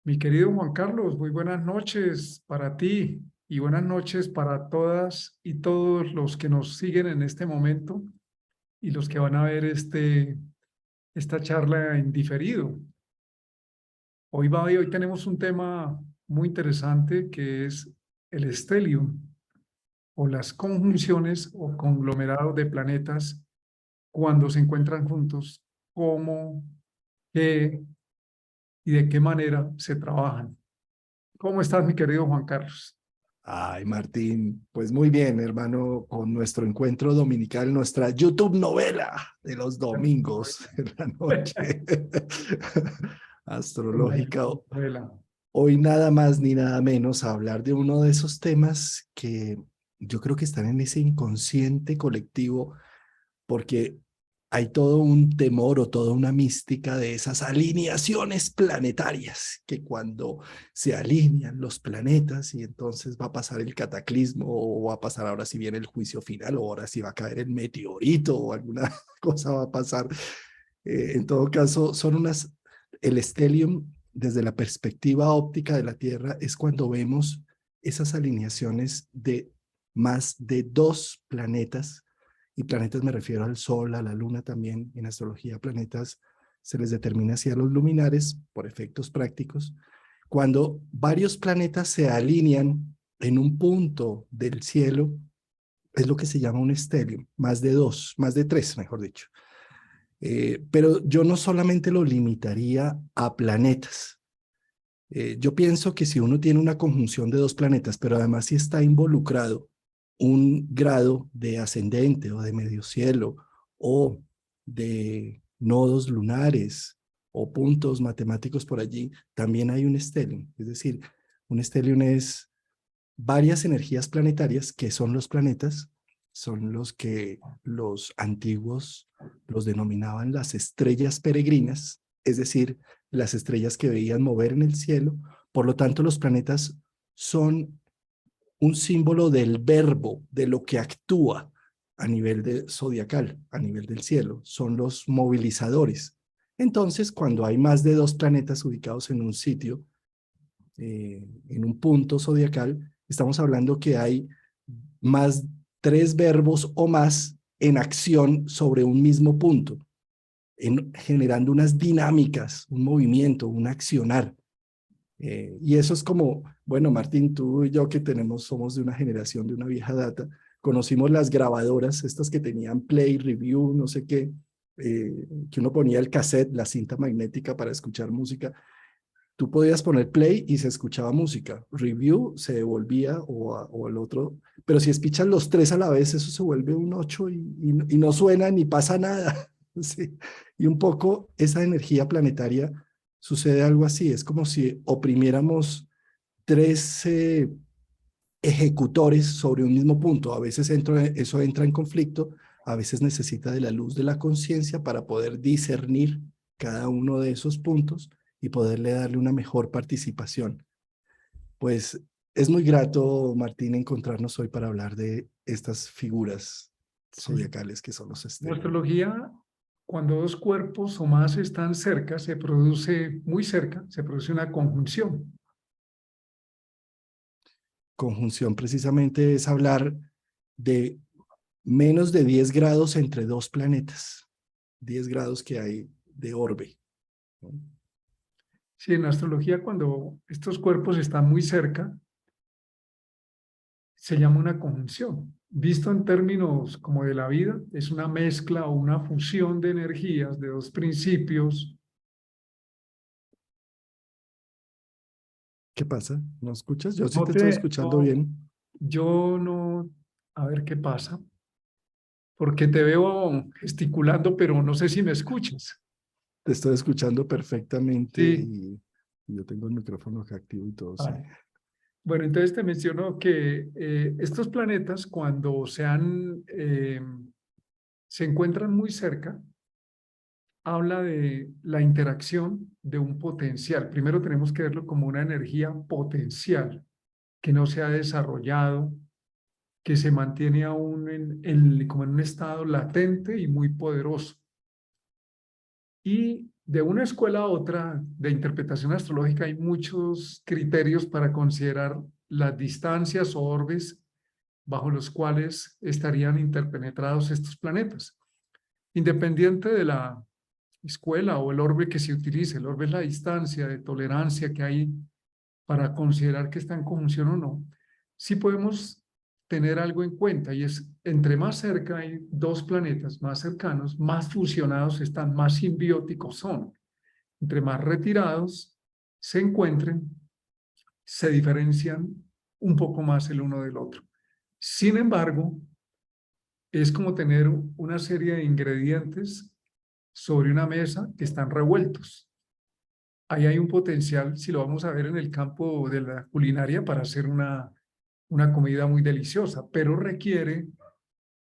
Mi querido Juan Carlos, muy buenas noches para ti y buenas noches para todas y todos los que nos siguen en este momento y los que van a ver esta charla en diferido. Hoy tenemos un tema muy interesante que es el stellium o las conjunciones o conglomerados de planetas cuando se encuentran juntos, cómo, qué y de qué manera se trabajan. ¿Cómo estás, mi querido Juan Carlos? Ay, Martín, pues muy bien, hermano, con nuestro encuentro dominical, nuestra YouTube novela de los domingos en la noche astrológica. Novela. Hoy nada más ni nada menos a hablar de uno de esos temas que yo creo que están en ese inconsciente colectivo porque hay todo un temor o toda una mística de esas alineaciones planetarias, que cuando se alinean los planetas y entonces va a pasar el cataclismo o va a pasar ahora si viene el juicio final o ahora si va a caer el meteorito o alguna cosa va a pasar. En todo caso, el stellium desde la perspectiva óptica de la Tierra es cuando vemos esas alineaciones de más de dos planetas, y planetas me refiero al Sol, a la Luna también. En astrología, planetas se les determina hacia los luminares por efectos prácticos. Cuando varios planetas se alinean en un punto del cielo, es lo que se llama un stellium, más de dos, más de tres, mejor dicho. Pero yo no solamente lo limitaría a planetas. Yo pienso que si uno tiene una conjunción de dos planetas, pero además si está involucrado un grado de ascendente o de medio cielo o de nodos lunares o puntos matemáticos por allí, también hay un stellium. Es decir, un stellium es varias energías planetarias que son los planetas, son los que los antiguos los denominaban las estrellas peregrinas, es decir, las estrellas que veían mover en el cielo. Por lo tanto, los planetas son un símbolo del verbo, de lo que actúa a nivel zodiacal, a nivel del cielo. Son los movilizadores. Entonces, cuando hay más de dos planetas ubicados en un sitio, en un punto zodiacal, estamos hablando que hay más tres verbos o más en acción sobre un mismo punto, generando unas dinámicas, un movimiento, un accionar. Y eso es como, bueno, Martín, tú y yo que somos de una generación de una vieja data, conocimos las grabadoras, estas que tenían play, review, no sé qué, que uno ponía el cassette, la cinta magnética para escuchar música. Tú podías poner play y se escuchaba música. Review se devolvía o el otro. Pero si espichas los tres a la vez, eso se vuelve un 8 y no suena ni pasa nada. Sí. Y un poco esa energía planetaria sucede algo así. Es como si oprimiéramos tres ejecutores sobre un mismo punto. A veces eso entra en conflicto, a veces necesita de la luz de la conciencia para poder discernir cada uno de esos puntos y poderle darle una mejor participación. Pues es muy grato, Martín, encontrarnos hoy para hablar de estas figuras Sí. zodiacales que son los En estelios. astrología, cuando dos cuerpos o más están cerca, muy cerca, se produce una conjunción. Conjunción precisamente es hablar de menos de 10 grados entre dos planetas, 10 grados que hay de orbe, ¿no? Sí, en astrología, cuando estos cuerpos están muy cerca, se llama una conjunción. Visto en términos como de la vida, es una mezcla o una fusión de energías de dos principios. ¿Qué pasa? ¿No escuchas? Yo sí No te estoy te, escuchando no, bien. yo no, a ver qué pasa, porque te veo gesticulando, pero no sé si me escuchas. Te estoy escuchando perfectamente Sí, y yo tengo el micrófono acá activo y todo, sí. vale. Bueno, entonces te menciono que estos planetas cuando se encuentran muy cerca, habla de la interacción de un potencial. Primero tenemos que verlo como una energía potencial que no se ha desarrollado, que se mantiene aún como en un estado latente y muy poderoso. Y de una escuela a otra de interpretación astrológica hay muchos criterios para considerar las distancias o orbes bajo los cuales estarían interpenetrados estos planetas. Independiente de la escuela o el orbe que se utilice, el orbe es la distancia de tolerancia que hay para considerar que está en conjunción o no, sí podemos tener algo en cuenta, y es, entre más cerca hay dos planetas más cercanos, más fusionados están, más simbióticos son. Entre más retirados se encuentren, se diferencian un poco más el uno del otro. Sin embargo, es como tener una serie de ingredientes sobre una mesa que están revueltos. Ahí hay un potencial, si lo vamos a ver en el campo de la culinaria, para hacer una comida muy deliciosa, pero requiere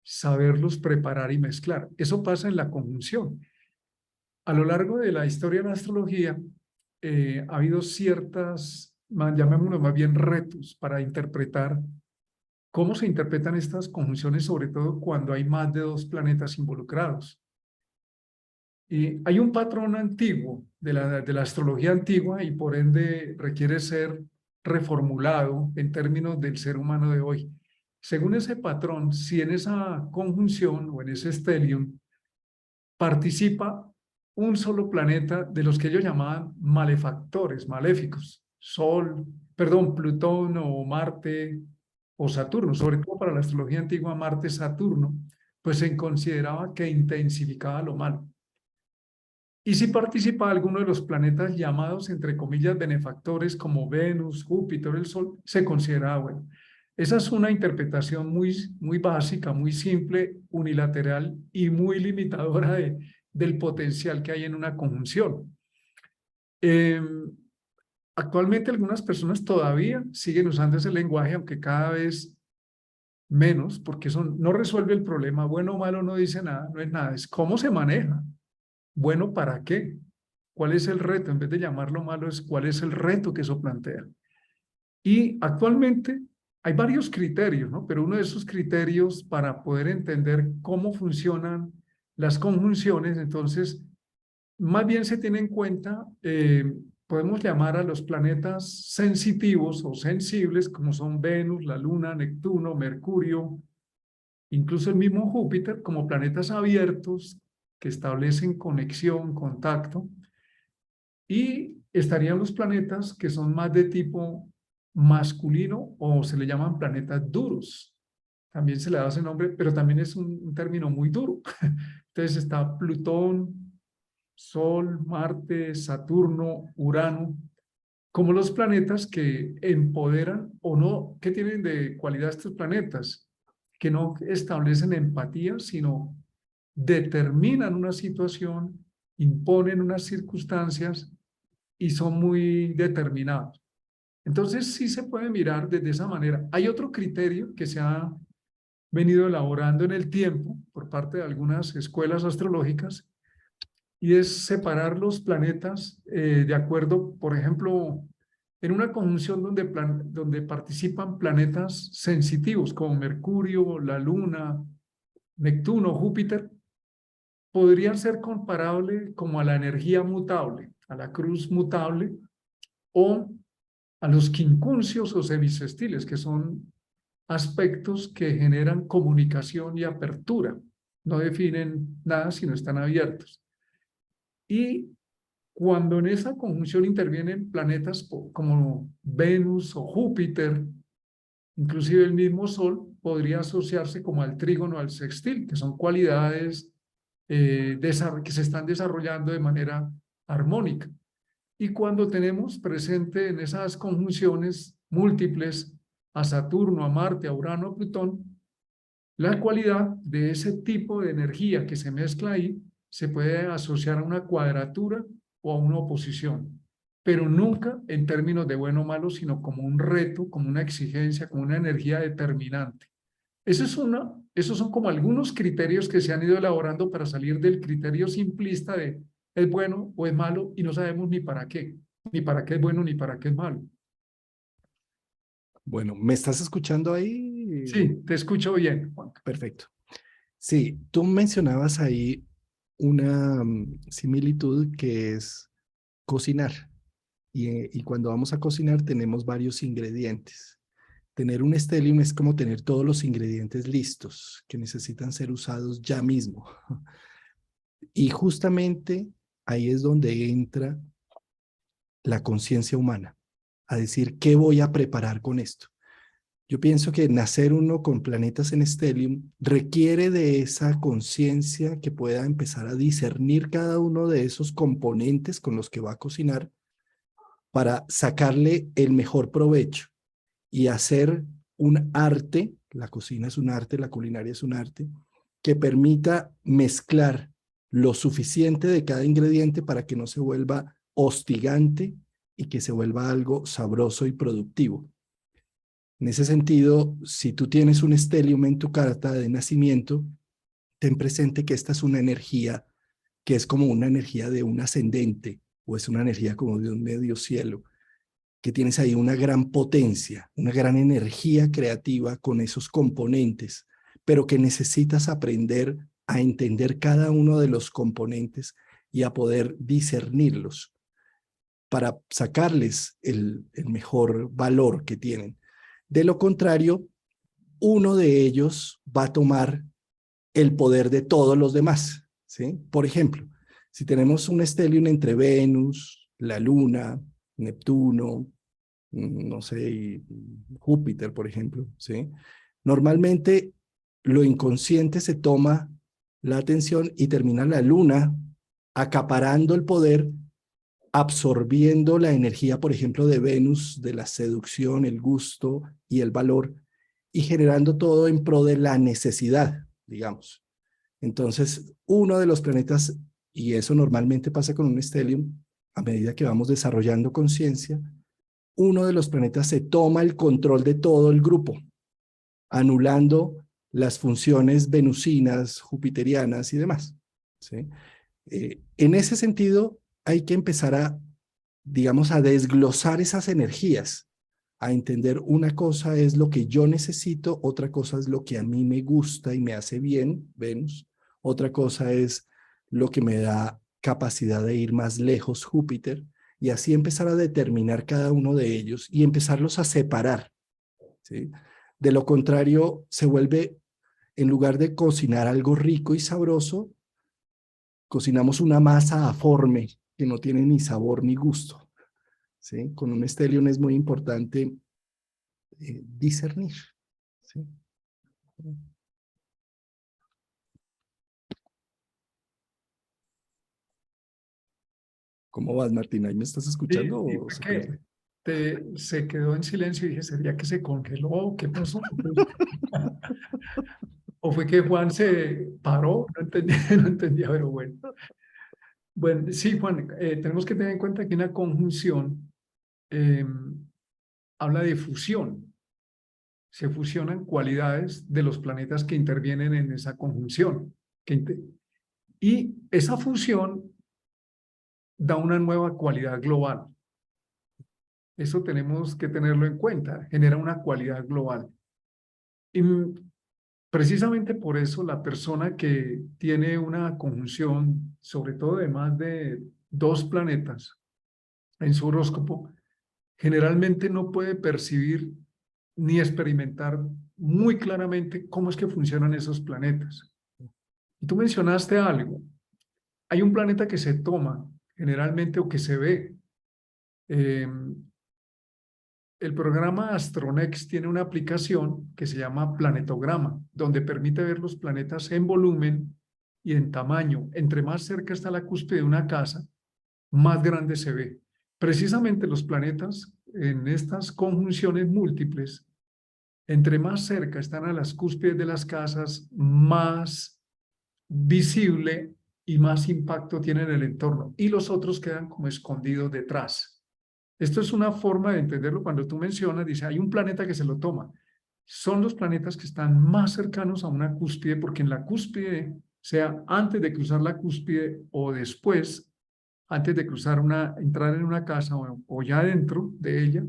saberlos preparar y mezclar. Eso pasa en la conjunción. A lo largo de la historia de la astrología, ha habido ciertas, llamémoslo más bien retos para interpretar cómo se interpretan estas conjunciones, sobre todo cuando hay más de dos planetas involucrados. Y hay un patrón antiguo de la astrología antigua y por ende requiere ser reformulado en términos del ser humano de hoy. Según ese patrón, si en esa conjunción o en ese stellium participa un solo planeta de los que ellos llamaban malefactores, maléficos, Sol, perdón, Plutón o Marte o Saturno, sobre todo para la astrología antigua, Marte, Saturno, pues se consideraba que intensificaba lo malo. Y si participa alguno de los planetas llamados, entre comillas, benefactores, como Venus, Júpiter, el Sol, se considera bueno. Esa es una interpretación muy básica, muy simple, unilateral y muy limitadora del potencial que hay en una conjunción. Actualmente algunas personas todavía siguen usando ese lenguaje, aunque cada vez menos, porque eso no resuelve el problema. Bueno o malo no dice nada, no es nada, es cómo se maneja. ¿Bueno para qué? ¿Cuál es el reto? En vez de llamarlo malo, es cuál es el reto que eso plantea. Y actualmente hay varios criterios, ¿no? Pero uno de esos criterios para poder entender cómo funcionan las conjunciones, entonces, más bien se tiene en cuenta, podemos llamar a los planetas sensitivos o sensibles, como son Venus, la Luna, Neptuno, Mercurio, incluso el mismo Júpiter, como planetas abiertos que establecen conexión, contacto, y estarían los planetas que son más de tipo masculino o se le llaman planetas duros. También se le da ese nombre, pero también es un término muy duro. Entonces está Plutón, Sol, Marte, Saturno, Urano, como los planetas que empoderan o no. ¿Qué tienen de cualidad estos planetas? Que no establecen empatía, sino determinan una situación, imponen unas circunstancias y son muy determinados. Entonces sí se puede mirar desde esa manera. Hay otro criterio que se ha venido elaborando en el tiempo por parte de algunas escuelas astrológicas y es separar los planetas de acuerdo, por ejemplo, en una conjunción donde participan planetas sensitivos como Mercurio, la Luna, Neptuno, Júpiter, podrían ser comparables como a la energía mutable, a la cruz mutable o a los quincunциos o semisextiles, que son aspectos que generan comunicación y apertura. No definen nada, sino están abiertos. Y cuando en esa conjunción intervienen planetas como Venus o Júpiter, inclusive el mismo Sol, podría asociarse como al trígono, al sextil, que son cualidades que se están desarrollando de manera armónica. Y cuando tenemos presente en esas conjunciones múltiples a Saturno, a Marte, a Urano, a Plutón, la cualidad de ese tipo de energía que se mezcla ahí se puede asociar a una cuadratura o a una oposición, pero nunca en términos de bueno o malo, sino como un reto, como una exigencia, como una energía determinante. Esos son como algunos criterios que se han ido elaborando para salir del criterio simplista de es bueno o es malo y no sabemos ni para qué es bueno ni para qué es malo. Bueno, ¿me estás escuchando ahí? Sí, te escucho bien, Juan. Perfecto. Sí, tú mencionabas ahí una similitud que es cocinar. Y cuando vamos a cocinar tenemos varios ingredientes. Tener un stellium es como tener todos los ingredientes listos que necesitan ser usados ya mismo. Y justamente ahí es donde entra la conciencia humana, a decir, ¿qué voy a preparar con esto? Yo pienso que nacer uno con planetas en stellium requiere de esa conciencia que pueda empezar a discernir cada uno de esos componentes con los que va a cocinar para sacarle el mejor provecho y hacer un arte, la cocina es un arte, la culinaria es un arte, que permita mezclar lo suficiente de cada ingrediente para que no se vuelva hostigante y que se vuelva algo sabroso y productivo. En ese sentido, si tú tienes un stellium en tu carta de nacimiento, ten presente que esta es una energía que es como una energía de un ascendente o es una energía como de un medio cielo, que tienes ahí una gran potencia, una gran energía creativa con esos componentes, pero que necesitas aprender a entender cada uno de los componentes y a poder discernirlos para sacarles el mejor valor que tienen. De lo contrario, uno de ellos va a tomar el poder de todos los demás, ¿sí? Por ejemplo, si tenemos un stellium entre Venus, la Luna, Neptuno, no sé, y Júpiter, por ejemplo, ¿sí? Normalmente lo inconsciente se toma la atención y termina la Luna acaparando el poder, absorbiendo la energía, por ejemplo, de Venus, de la seducción, el gusto y el valor, y generando todo en pro de la necesidad, digamos. Entonces, uno de los planetas, y eso normalmente pasa con un stellium, a medida que vamos desarrollando conciencia, uno de los planetas se toma el control de todo el grupo, anulando las funciones venusinas, jupiterianas y demás, ¿sí? En ese sentido, hay que empezar a, digamos, a desglosar esas energías, a entender una cosa es lo que yo necesito, otra cosa es lo que a mí me gusta y me hace bien, Venus, otra cosa es lo que me da capacidad de ir más lejos, Júpiter, y así empezar a determinar cada uno de ellos y empezarlos a separar, ¿sí? De lo contrario, se vuelve, en lugar de cocinar algo rico y sabroso, cocinamos una masa aforme que no tiene ni sabor ni gusto, ¿sí? Con un stellium es muy importante discernir, ¿sí? ¿Cómo vas, Martín? ¿Ahí me estás escuchando Sí, o fue se que pierde? se quedó en silencio y dije, ¿sería que se congeló? ¿Qué pasó? ¿O fue que Juan se paró? No entendía, no entendía, pero bueno. Bueno, sí, Juan, tenemos que tener en cuenta que una conjunción eh, habla de fusión. Se fusionan cualidades de los planetas que intervienen en esa conjunción. Y esa fusión da una nueva cualidad global. Eso tenemos que tenerlo en cuenta, genera una cualidad global. Y precisamente por eso la persona que tiene una conjunción, sobre todo de más de 2 planetas en su horóscopo, generalmente no puede percibir ni experimentar muy claramente cómo es que funcionan esos planetas. Y tú mencionaste algo. Hay un planeta que se toma generalmente o que se ve. Eh, el programa Astronext tiene una aplicación que se llama Planetograma, donde permite ver los planetas en volumen y en tamaño. Entre más cerca está la cúspide de una casa, más grande se ve. Precisamente los planetas en estas conjunciones múltiples, entre más cerca están a las cúspides de las casas, más visible y más impacto tiene en el entorno. Y los otros quedan como escondidos detrás. Esto es una forma de entenderlo cuando tú mencionas, dice, hay un planeta que se lo toma. Son los planetas que están más cercanos a una cúspide, porque en la cúspide, sea antes de cruzar la cúspide o después, antes de entrar en una casa o ya dentro de ella,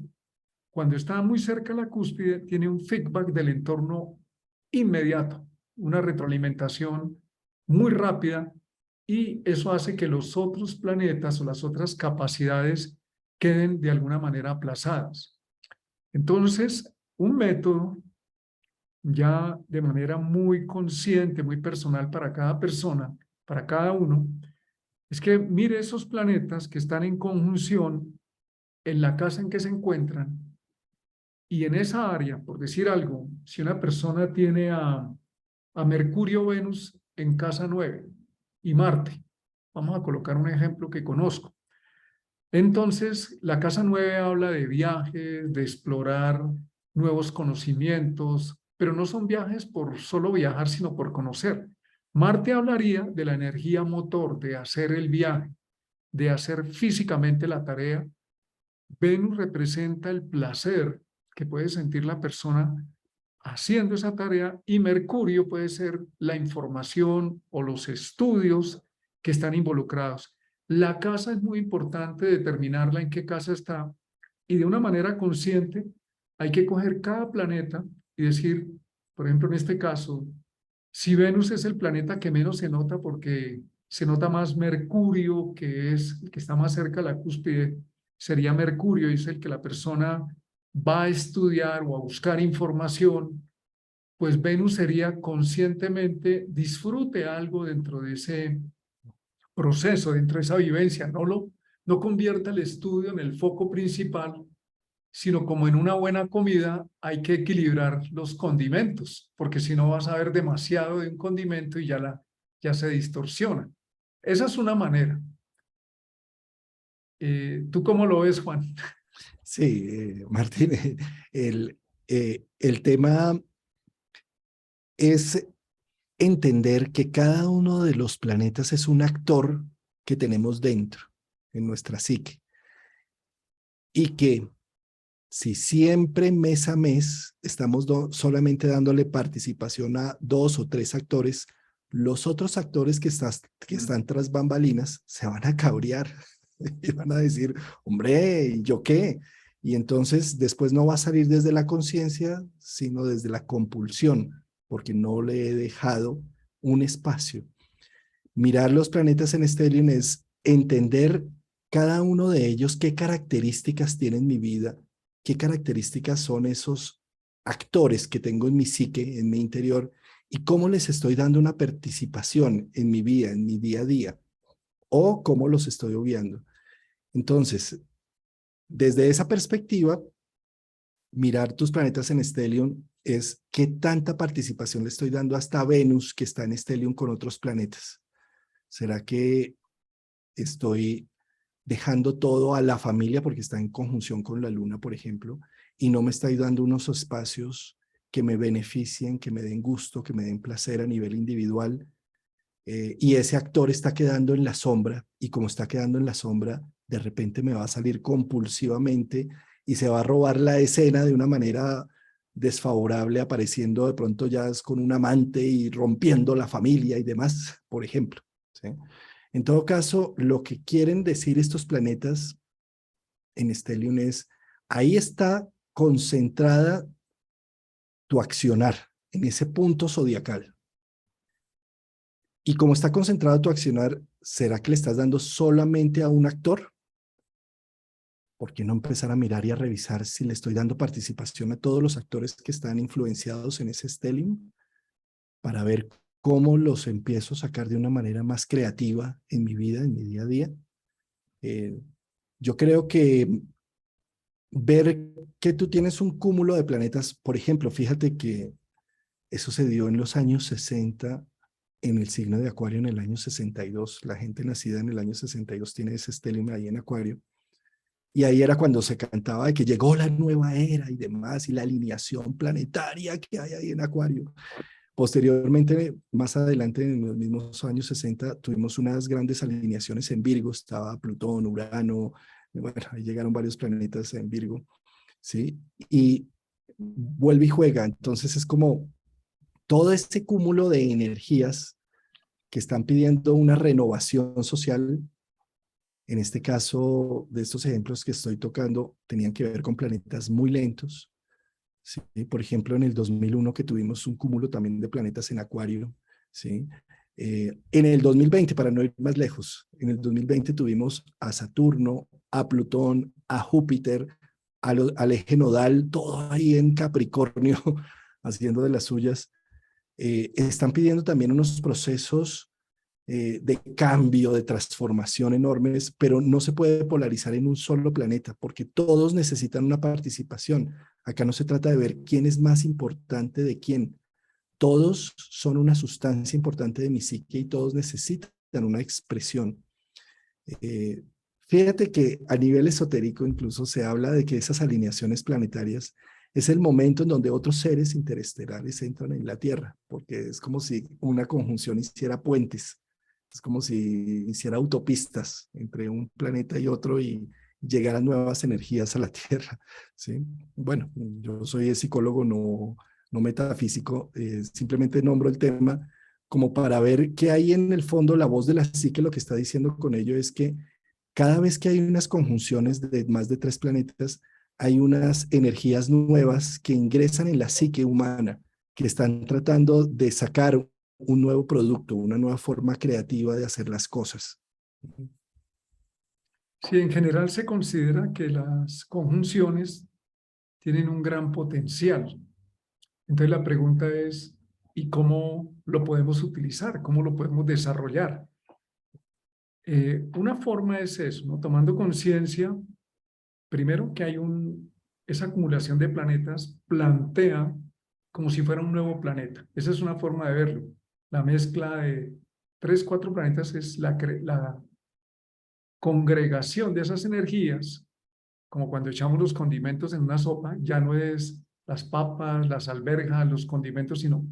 cuando está muy cerca la cúspide, tiene un feedback del entorno inmediato, una retroalimentación muy rápida y eso hace que los otros planetas o las otras capacidades queden de alguna manera aplazadas. Entonces, un método ya de manera muy consciente, muy personal para cada persona, para cada uno, es que mire esos planetas que están en conjunción en la casa en que se encuentran y en esa área, por decir algo, si una persona tiene a Mercurio, Venus en casa 9 y Marte, vamos a colocar un ejemplo que conozco. Entonces, la casa 9 habla de viajes, de explorar nuevos conocimientos, pero no son viajes por solo viajar, sino por conocer. Marte hablaría de la energía motor, de hacer el viaje, de hacer físicamente la tarea. Venus representa el placer que puede sentir la persona haciendo esa tarea y Mercurio puede ser la información o los estudios que están involucrados. La casa es muy importante determinarla en qué casa está y de una manera consciente hay que coger cada planeta y decir, por ejemplo, en este caso, si Venus es el planeta que menos se nota porque se nota más Mercurio, que es el que está más cerca de la cúspide, sería Mercurio, y es el que la persona va a estudiar o a buscar información, pues Venus sería conscientemente disfrute algo dentro de ese proceso, dentro de esa vivencia, no convierta el estudio en el foco principal, sino como en una buena comida hay que equilibrar los condimentos, porque si no vas a ver demasiado de un condimento y ya se distorsiona. Esa es una manera. ¿Tú cómo lo ves, Juan? Sí, Martín, el tema es entender que cada uno de los planetas es un actor que tenemos dentro, en nuestra psique, y que si siempre mes a mes estamos solamente dándole participación a 2 o 3 actores, los otros actores que están tras bambalinas se van a cabrear y van a decir, hombre, ¿y yo qué? Y entonces después no va a salir desde la conciencia, sino desde la compulsión, porque no le he dejado un espacio. Mirar los planetas en Stellium es entender cada uno de ellos, qué características tiene en mi vida, qué características son esos actores que tengo en mi psique, en mi interior, y cómo les estoy dando una participación en mi vida, en mi día a día, o cómo los estoy obviando. Entonces, desde esa perspectiva, mirar tus planetas en Stellium es qué tanta participación le estoy dando hasta Venus, que está en Stellium con otros planetas. ¿Será que estoy dejando todo a la familia porque está en conjunción con la luna, por ejemplo, y no me está dando unos espacios que me beneficien, que me den gusto, que me den placer a nivel individual? Y ese actor está quedando en la sombra, y como está quedando en la sombra, de repente me va a salir compulsivamente y se va a robar la escena de una manera desfavorable, apareciendo de pronto ya con un amante y rompiendo la familia y demás, por ejemplo. ¿Sí? En todo caso, lo que quieren decir estos planetas en Stellium es, ahí está concentrada tu accionar, en ese punto zodiacal. Y como está concentrado tu accionar, ¿será que le estás dando solamente a un actor? ¿Por qué no empezar a mirar y a revisar si le estoy dando participación a todos los actores que están influenciados en ese stellium, para ver cómo los empiezo a sacar de una manera más creativa en mi vida, en mi día a día? Eh, yo creo que ver que tú tienes un cúmulo de planetas, por ejemplo, fíjate que eso se dio en los años 60, en el signo de Acuario, en el año 62. La gente nacida en el año 62 tiene ese stellium ahí en Acuario. Y ahí era cuando se cantaba de que llegó la nueva era y demás, y la alineación planetaria que hay ahí en Acuario. Posteriormente, más adelante, en los mismos años 60, tuvimos unas grandes alineaciones en Virgo. Estaba Plutón, Urano, bueno, ahí llegaron varios planetas en Virgo, ¿sí? Y vuelve y juega. Entonces es como todo este cúmulo de energías que están pidiendo una renovación social. En este caso, de estos ejemplos que estoy tocando, tenían que ver con planetas muy lentos. ¿Sí? Por ejemplo, en el 2001 que tuvimos un cúmulo también de planetas en Acuario, ¿sí? En el 2020, para no ir más lejos, en el 2020 tuvimos a Saturno, a Plutón, a Júpiter, al eje nodal, todo ahí en Capricornio, haciendo de las suyas. Están pidiendo también unos procesos de cambio, de transformación enormes, pero no se puede polarizar en un solo planeta, porque todos necesitan una participación. Acá no se trata de ver quién es más importante de quién. Todos son una sustancia importante de mi psique y todos necesitan una expresión. Eh, Fíjate que a nivel esotérico incluso se habla de que esas alineaciones planetarias es el momento en donde otros seres interestelares entran en la Tierra, porque es como si una conjunción hiciera puentes, es como si hiciera autopistas entre un planeta y otro y llegaran nuevas energías a la Tierra, ¿sí? Bueno, yo soy psicólogo, no metafísico, simplemente nombro el tema como para ver que hay en el fondo la voz de la psique. Lo que está diciendo con ello es que cada vez que hay unas conjunciones de más de 3 planetas, hay unas energías nuevas que ingresan en la psique humana, que están tratando de sacar un nuevo producto, una nueva forma creativa de hacer las cosas. Sí, en general se considera que las conjunciones tienen un gran potencial. Entonces la pregunta es, ¿y cómo lo podemos utilizar? ¿Cómo lo podemos desarrollar? Una forma es eso, ¿no? Tomando conciencia, primero que hay esa acumulación de planetas plantea como si fuera un nuevo planeta. Esa es una forma de verlo. La mezcla de 3, 4 planetas es la congregación de esas energías, como cuando echamos los condimentos en una sopa, ya no es las papas, las alberjas, los condimentos, sino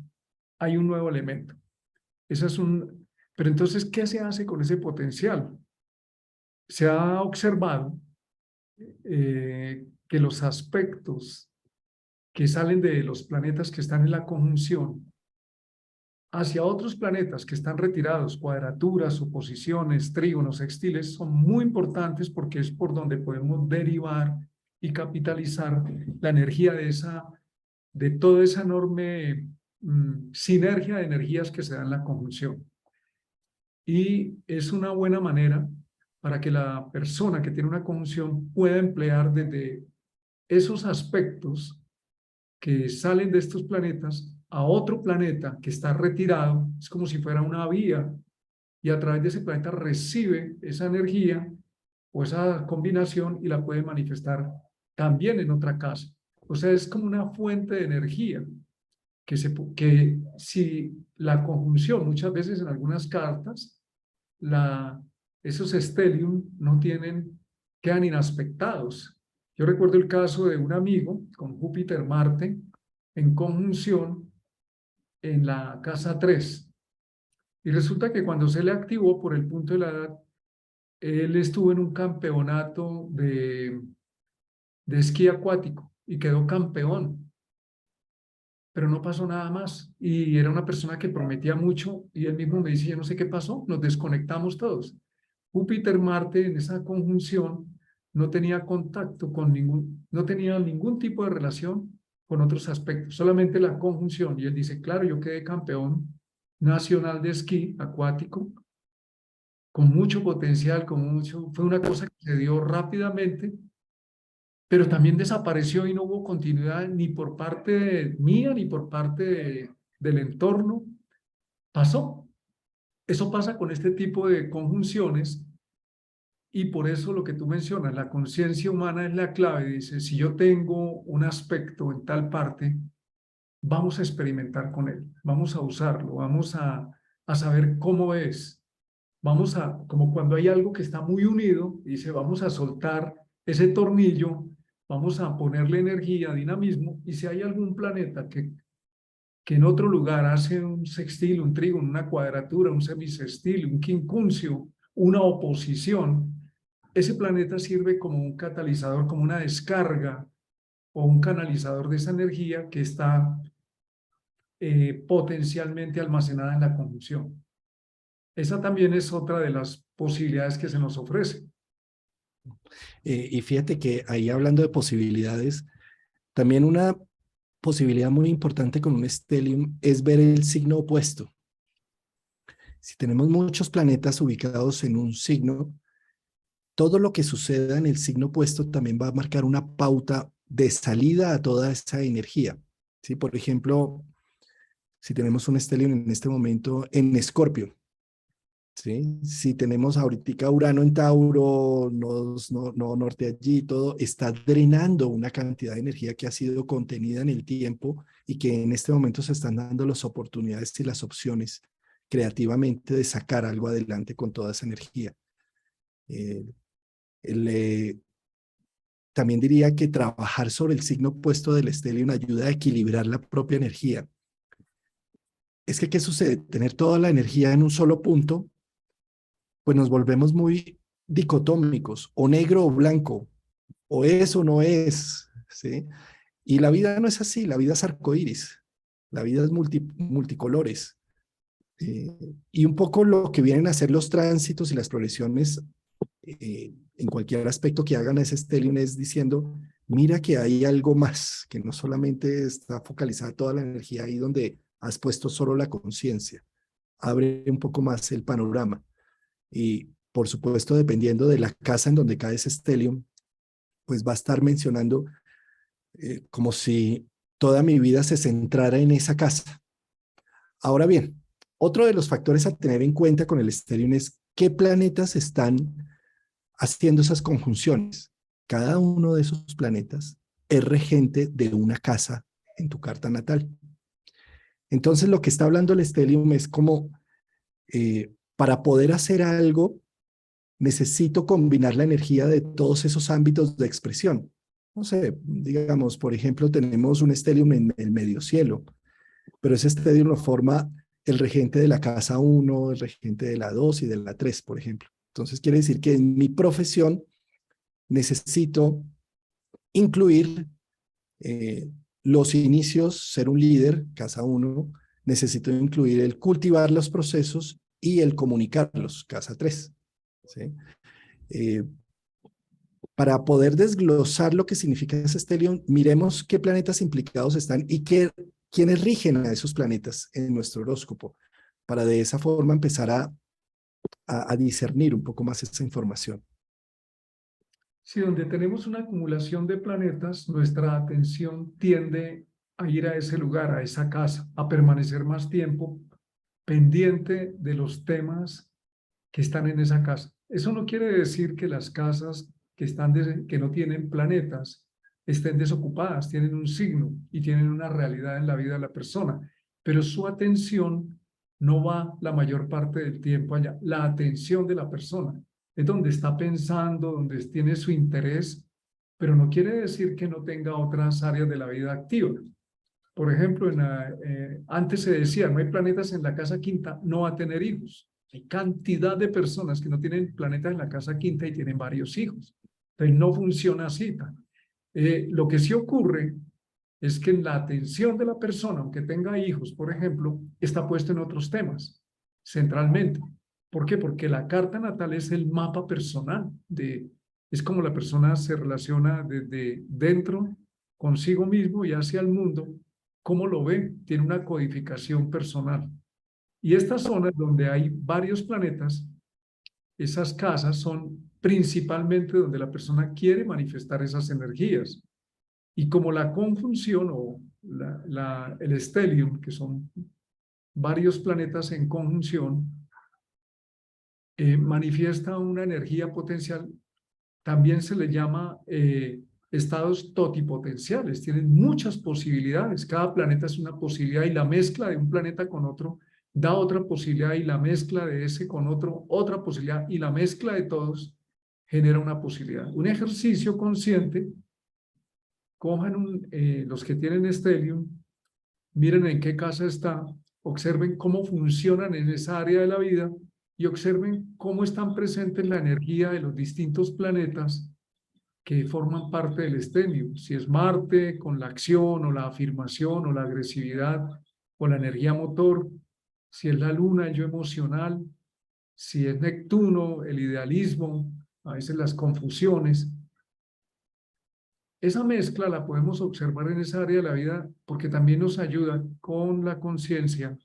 hay un nuevo elemento. Esa es un... Pero entonces, ¿qué se hace con ese potencial? Se ha observado que los aspectos que salen de los planetas que están en la conjunción hacia otros planetas que están retirados, cuadraturas, oposiciones, trígonos, sextiles, son muy importantes porque es por donde podemos derivar y capitalizar la energía de toda esa enorme sinergia de energías que se da en la conjunción. Y es una buena manera para que la persona que tiene una conjunción pueda emplear desde esos aspectos que salen de estos planetas a otro planeta que está retirado, es como si fuera una vía, y a través de ese planeta recibe esa energía o esa combinación y la puede manifestar también en otra casa. O sea, es como una fuente de energía que si la conjunción, muchas veces en algunas cartas, esos stellium no quedan inaspectados. Yo recuerdo el caso de un amigo con Júpiter-Marte en conjunción en la casa 3. Y resulta que cuando se le activó por el punto de la edad, él estuvo en un campeonato de esquí acuático y quedó campeón, pero no pasó nada más. Y era una persona que prometía mucho y él mismo me dice, yo no sé qué pasó, nos desconectamos todos. Júpiter-Marte en esa conjunción no tenía contacto con no tenía ningún tipo de relación con otros aspectos, solamente la conjunción. Y él dice, claro, yo quedé campeón nacional de esquí acuático, con mucho potencial, fue una cosa que se dio rápidamente, pero también desapareció y no hubo continuidad ni por parte mía ni por parte del entorno. Pasó. Eso pasa con este tipo de conjunciones. Y por eso lo que tú mencionas, la conciencia humana es la clave. Dice, si yo tengo un aspecto en tal parte, vamos a experimentar con él, vamos a usarlo, vamos a saber cómo es. Vamos como cuando hay algo que está muy unido, dice, vamos a soltar ese tornillo, vamos a ponerle energía, dinamismo, y si hay algún planeta que en otro lugar hace un sextil, un trígono, una cuadratura, un semisextil, un quincuncio, una oposición, ese planeta sirve como un catalizador, como una descarga o un canalizador de esa energía que está potencialmente almacenada en la conjunción. Esa también es otra de las posibilidades que se nos ofrece. Y fíjate que ahí hablando de posibilidades, también una posibilidad muy importante con un stellium es ver el signo opuesto. Si tenemos muchos planetas ubicados en un signo, todo lo que suceda en el signo opuesto también va a marcar una pauta de salida a toda esa energía. ¿Sí? Por ejemplo, si tenemos un stellium en este momento en Escorpio, ¿sí? Si tenemos ahorita Urano en Tauro, no norte allí, todo está drenando una cantidad de energía que ha sido contenida en el tiempo y que en este momento se están dando las oportunidades y las opciones creativamente de sacar algo adelante con toda esa energía. Eh, el, también diría que trabajar sobre el signo opuesto del stellium ayuda a equilibrar la propia energía. Es que, ¿qué sucede? Tener toda la energía en un solo punto, pues nos volvemos muy dicotómicos, o negro o blanco, o es o no es, ¿sí? Y la vida no es así, la vida es arcoíris, la vida es multicolores. Y un poco lo que vienen a ser los tránsitos y las progresiones en cualquier aspecto que hagan a ese stellium es diciendo, mira que hay algo más, que no solamente está focalizada toda la energía ahí donde has puesto solo la conciencia, abre un poco más el panorama. Y por supuesto, dependiendo de la casa en donde cae ese stellium, pues va a estar mencionando como si toda mi vida se centrara en esa casa. Ahora bien, otro de los factores a tener en cuenta con el stellium es qué planetas están haciendo esas conjunciones. Cada uno de esos planetas es regente de una casa en tu carta natal. Entonces, lo que está hablando el stellium es como para poder hacer algo, necesito combinar la energía de todos esos ámbitos de expresión. No sé, digamos, por ejemplo, tenemos un stellium en el medio cielo, pero ese stellium lo forma el regente de la casa 1, el regente de la 2 y de la 3, por ejemplo. Entonces, quiere decir que en mi profesión necesito incluir los inicios, ser un líder, casa 1, necesito incluir el cultivar los procesos y el comunicarlos, casa 3. ¿Sí? Para poder desglosar lo que significa ese stellium, miremos qué planetas implicados están y quiénes rigen a esos planetas en nuestro horóscopo, para de esa forma empezar a discernir un poco más esa información. Si donde tenemos una acumulación de planetas, nuestra atención tiende a ir a ese lugar, a esa casa, a permanecer más tiempo pendiente de los temas que están en esa casa. Eso no quiere decir que las casas que no tienen planetas estén desocupadas, tienen un signo y tienen una realidad en la vida de la persona, pero su atención no va la mayor parte del tiempo allá. La atención de la persona es donde está pensando, donde tiene su interés, pero no quiere decir que no tenga otras áreas de la vida activas. Por ejemplo, antes se decía, no hay planetas en la casa quinta, no va a tener hijos. Hay cantidad de personas que no tienen planetas en la casa quinta y tienen varios hijos. Entonces no funciona así. Lo que sí ocurre es que en la atención de la persona, aunque tenga hijos, por ejemplo, está puesto en otros temas, centralmente. ¿Por qué? Porque la carta natal es el mapa personal, es como la persona se relaciona desde dentro consigo mismo y hacia el mundo, cómo lo ve, tiene una codificación personal. Y estas zonas donde hay varios planetas, esas casas son principalmente donde la persona quiere manifestar esas energías. Y como la conjunción o el stellium, que son varios planetas en conjunción, manifiesta una energía potencial, también se le llama estados totipotenciales. Tienen muchas posibilidades. Cada planeta es una posibilidad y la mezcla de un planeta con otro da otra posibilidad y la mezcla de ese con otro, otra posibilidad y la mezcla de todos genera una posibilidad. Un ejercicio consciente, cojan los que tienen stellium, miren en qué casa está, observen cómo funcionan en esa área de la vida y observen cómo están presentes la energía de los distintos planetas que forman parte del stellium. Si es Marte con la acción o la afirmación o la agresividad o la energía motor, si es la Luna, el yo emocional, si es Neptuno, el idealismo, a veces las confusiones. Esa mezcla la podemos observar en esa área de la vida porque también nos ayuda con la conciencia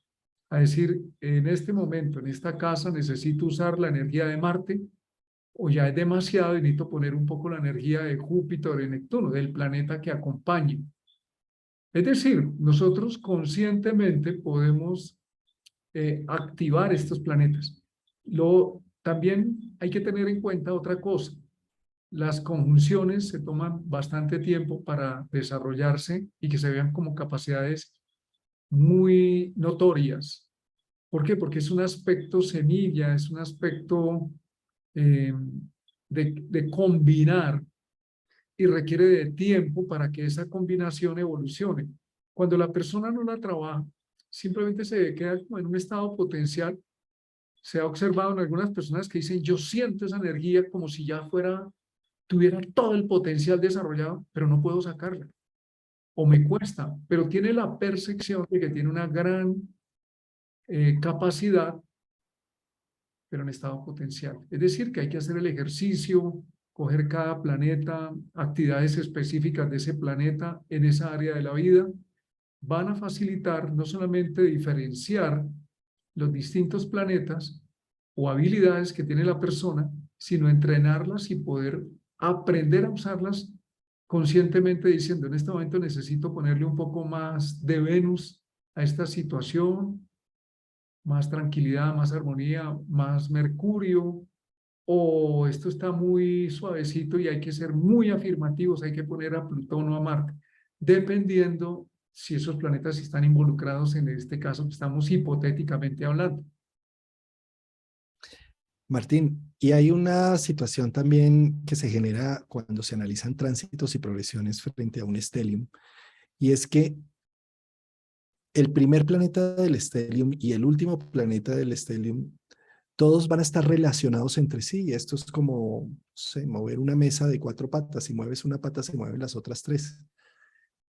a decir, en este momento, en esta casa, necesito usar la energía de Marte, o ya es demasiado y necesito poner un poco la energía de Júpiter o de Neptuno, del planeta que acompañe. Es decir, nosotros conscientemente podemos activar estos planetas. También hay que tener en cuenta otra cosa. Las conjunciones se toman bastante tiempo para desarrollarse y que se vean como capacidades muy notorias. ¿Por qué? Porque es un aspecto semilla, es un aspecto eh, de combinar y requiere de tiempo para que esa combinación evolucione. Cuando la persona no la trabaja, simplemente se queda como en un estado potencial. Se ha observado en algunas personas que dicen, yo siento esa energía como si ya tuviera todo el potencial desarrollado, pero no puedo sacarla. O me cuesta, pero tiene la percepción de que tiene una gran capacidad, pero en estado potencial. Es decir, que hay que hacer el ejercicio, coger cada planeta, actividades específicas de ese planeta en esa área de la vida, van a facilitar no solamente diferenciar los distintos planetas o habilidades que tiene la persona, sino entrenarlas y poder aprender a usarlas conscientemente diciendo, en este momento necesito ponerle un poco más de Venus a esta situación, más tranquilidad, más armonía, más Mercurio, o esto está muy suavecito y hay que ser muy afirmativos, hay que poner a Plutón o a Marte, dependiendo si esos planetas están involucrados en este caso que estamos hipotéticamente hablando. Martín, y hay una situación también que se genera cuando se analizan tránsitos y progresiones frente a un stellium, y es que el primer planeta del stellium y el último planeta del stellium, todos van a estar relacionados entre sí. Esto es como, no sé, mover una mesa de 4 patas. Si mueves una pata, se mueven las otras 3.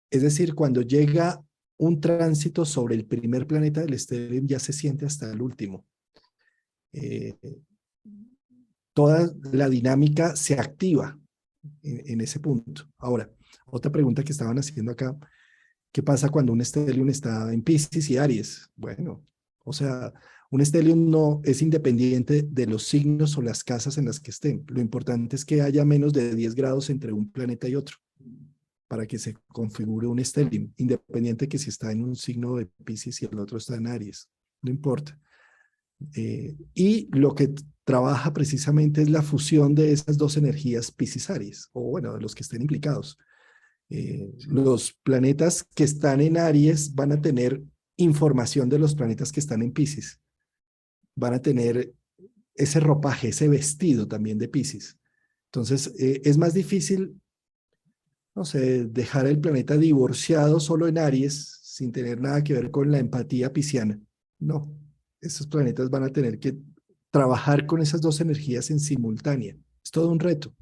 Es decir, cuando llega un tránsito sobre el primer planeta del stellium, ya se siente hasta el último. Eh, Toda la dinámica se activa en ese punto. Ahora, otra pregunta que estaban haciendo acá, ¿qué pasa cuando un stellium está en Piscis y Aries? Bueno, o sea, un stellium no es independiente de los signos o las casas en las que estén. Lo importante es que haya menos de 10 grados entre un planeta y otro para que se configure un stellium, independiente que si está en un signo de Piscis y el otro está en Aries. No importa. Y lo que trabaja precisamente es la fusión de esas dos energías Piscis-Aries, o bueno, de los que estén implicados. Los planetas que están en Aries van a tener información de los planetas que están en Piscis. Van a tener ese ropaje, ese vestido también de Piscis. Entonces, es más difícil, no sé, dejar el planeta divorciado solo en Aries sin tener nada que ver con la empatía pisciana. No, estos planetas van a tener que trabajar con esas dos energías en simultánea. Es todo un reto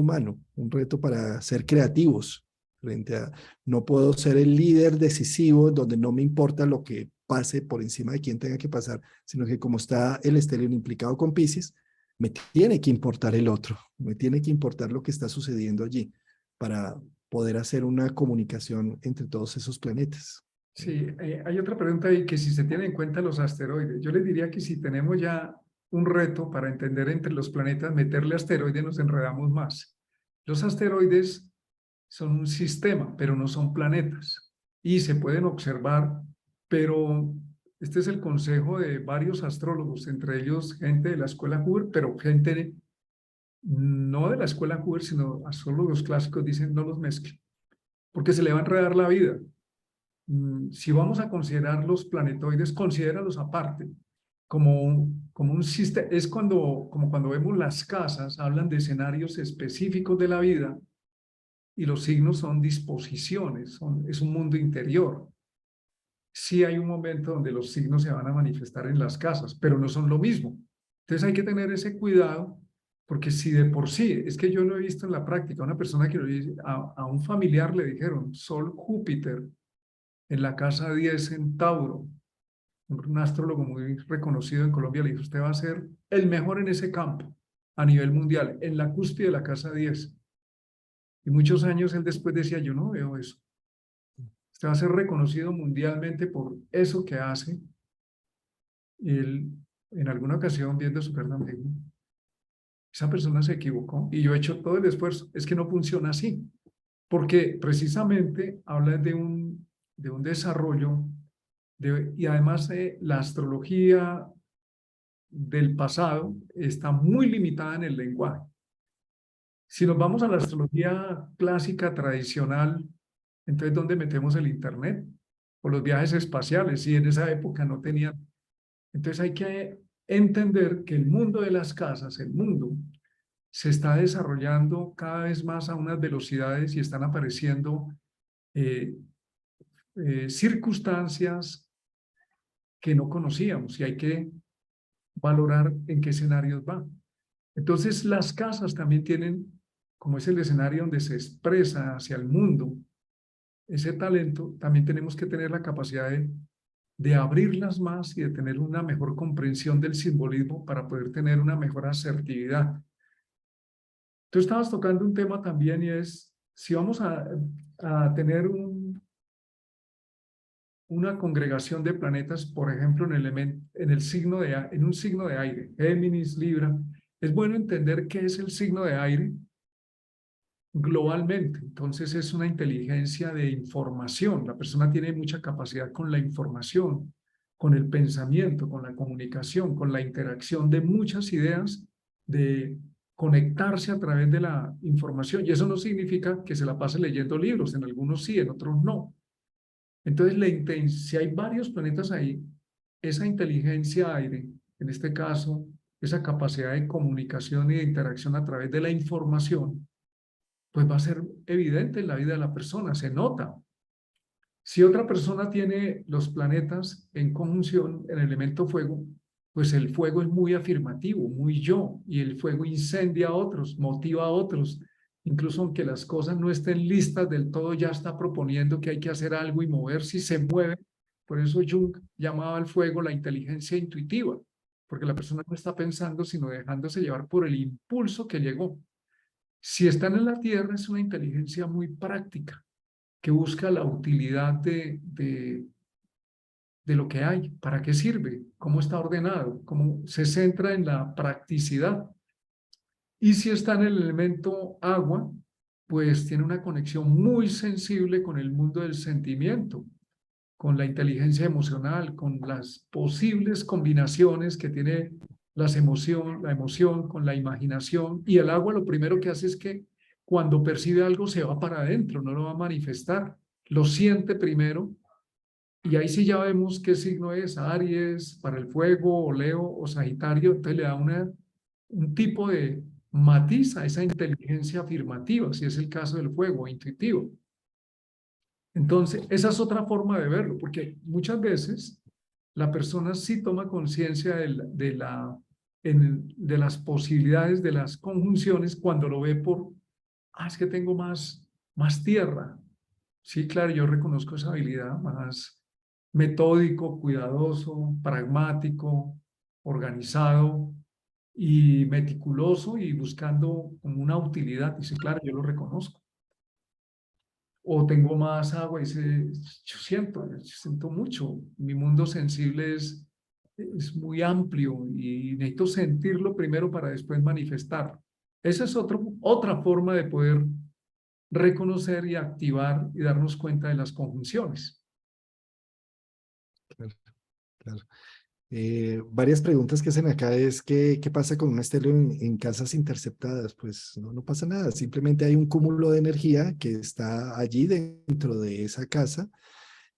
humano, un reto para ser creativos frente a no puedo ser el líder decisivo donde no me importa lo que pase por encima de quien tenga que pasar, sino que como está el estelión implicado con Piscis, me tiene que importar el otro, me tiene que importar lo que está sucediendo allí para poder hacer una comunicación entre todos esos planetas. Sí, hay otra pregunta ahí que si se tienen en cuenta los asteroides. Yo les diría que si tenemos ya un reto para entender entre los planetas, meterle asteroides nos enredamos más. Los asteroides son un sistema, pero no son planetas. Y se pueden observar, pero este es el consejo de varios astrólogos, entre ellos gente de la escuela Hubble, pero gente no de la escuela Hubble, sino astrólogos clásicos dicen no los mezclen, porque se le va a enredar la vida. Si vamos a considerar los planetoides, considéralos aparte, como un sistema. Es como cuando vemos las casas, hablan de escenarios específicos de la vida y los signos son disposiciones, es un mundo interior. Sí hay un momento donde los signos se van a manifestar en las casas, pero no son lo mismo. Entonces hay que tener ese cuidado, porque si de por sí, es que yo lo he visto en la práctica, una persona que a un familiar le dijeron Sol, Júpiter, en la casa 10 en Tauro, un astrólogo muy reconocido en Colombia, le dijo, usted va a ser el mejor en ese campo a nivel mundial, en la cúspide de la casa 10. Y muchos años él después decía, yo no veo eso. Usted va a ser reconocido mundialmente por eso que hace. Y él, en alguna ocasión, viendo su carta, me dijo, esa persona se equivocó y yo he hecho todo el esfuerzo. Es que no funciona así, porque precisamente habla de un desarrollo y además la astrología del pasado está muy limitada en el lenguaje. Si nos vamos a la astrología clásica tradicional, entonces ¿dónde metemos el internet? O los viajes espaciales, y en esa época no tenían. Entonces hay que entender que el mundo de las casas, el mundo, se está desarrollando cada vez más a unas velocidades y están apareciendo eh, circunstancias que no conocíamos y hay que valorar en qué escenarios va. Entonces las casas también tienen, como es el escenario donde se expresa hacia el mundo ese talento, también tenemos que tener la capacidad de abrirlas más y de tener una mejor comprensión del simbolismo para poder tener una mejor asertividad. Tú estabas tocando un tema también y es, si vamos a tener una congregación de planetas, por ejemplo, en un signo de aire, Géminis, Libra, es bueno entender qué es el signo de aire globalmente. Entonces es una inteligencia de información. La persona tiene mucha capacidad con la información, con el pensamiento, con la comunicación, con la interacción de muchas ideas, de conectarse a través de la información. Y eso no significa que se la pase leyendo libros, en algunos sí, en otros no. Entonces, si hay varios planetas ahí, esa inteligencia aire, en este caso, esa capacidad de comunicación y de interacción a través de la información, pues va a ser evidente en la vida de la persona, se nota. Si otra persona tiene los planetas en conjunción, el elemento fuego, pues el fuego es muy afirmativo, muy yo, y el fuego incendia a otros, motiva a otros. Incluso aunque las cosas no estén listas del todo, ya está proponiendo que hay que hacer algo y moverse y se mueve. Por eso Jung llamaba al fuego la inteligencia intuitiva, porque la persona no está pensando, sino dejándose llevar por el impulso que llegó. Si están en la Tierra, es una inteligencia muy práctica, que busca la utilidad de lo que hay, para qué sirve, cómo está ordenado, cómo se centra en la practicidad. Y si está en el elemento agua, pues tiene una conexión muy sensible con el mundo del sentimiento, con la inteligencia emocional, con las posibles combinaciones que tiene la emoción con la imaginación. Y el agua lo primero que hace es que cuando percibe algo se va para adentro, no lo va a manifestar, lo siente primero. Y ahí sí ya vemos qué signo es, Aries, para el fuego, o Leo, o Sagitario. Entonces le da un tipo de matiz a esa inteligencia afirmativa, si es el caso del fuego, intuitivo. Entonces, esa es otra forma de verlo, porque muchas veces la persona sí toma conciencia de las posibilidades de las conjunciones cuando lo ve por, es que tengo más tierra. Sí, claro, yo reconozco esa habilidad, más metódico, cuidadoso, pragmático, organizado y meticuloso y buscando como una utilidad. Dice, claro, yo lo reconozco. O tengo más agua y dice, yo siento mucho. Mi mundo sensible es muy amplio y necesito sentirlo primero para después manifestar. Esa es otra forma de poder reconocer y activar y darnos cuenta de las conjunciones. Claro, claro. Varias preguntas que hacen acá es ¿qué pasa con un estélio en casas interceptadas? Pues no pasa nada, simplemente hay un cúmulo de energía que está allí dentro de esa casa,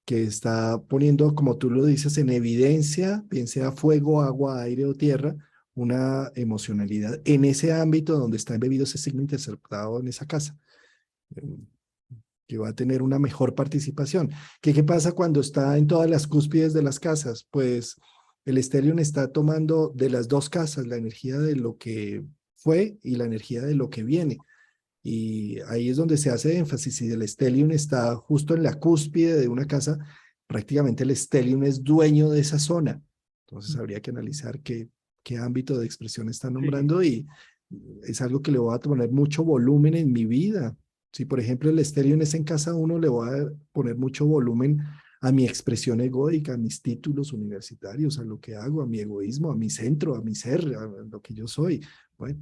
que está poniendo, como tú lo dices, en evidencia, bien sea fuego, agua, aire o tierra, una emocionalidad en ese ámbito donde está embebido ese signo interceptado en esa casa, que va a tener una mejor participación. ¿Qué pasa cuando está en todas las cúspides de las casas? Pues el stellium está tomando de las dos casas la energía de lo que fue y la energía de lo que viene. Y ahí es donde se hace énfasis. Si el stellium está justo en la cúspide de una casa, prácticamente el stellium es dueño de esa zona. Entonces habría que analizar qué ámbito de expresión está Sí, nombrando y es algo que le voy a poner mucho volumen en mi vida. Si, por ejemplo, el stellium es en casa 1, le voy a poner mucho volumen a mi expresión egoica, a mis títulos universitarios, a lo que hago, a mi egoísmo, a mi centro, a mi ser, a lo que yo soy. Bueno,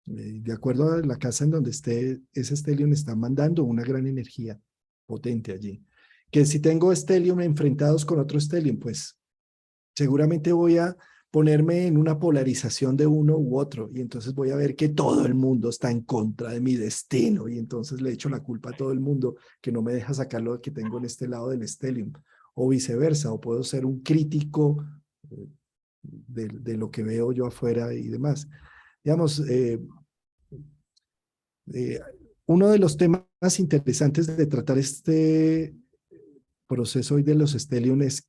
de acuerdo a la casa en donde esté, ese stellium está mandando una gran energía potente allí. Que si tengo stellium enfrentados con otro stellium, pues seguramente voy a ponerme en una polarización de uno u otro y entonces voy a ver que todo el mundo está en contra de mi destino y entonces le echo la culpa a todo el mundo que no me deja sacar lo que tengo en este lado del stellium o viceversa, o puedo ser un crítico de lo que veo yo afuera y demás. Digamos, eh, uno de los temas interesantes de tratar este proceso hoy de los stellium es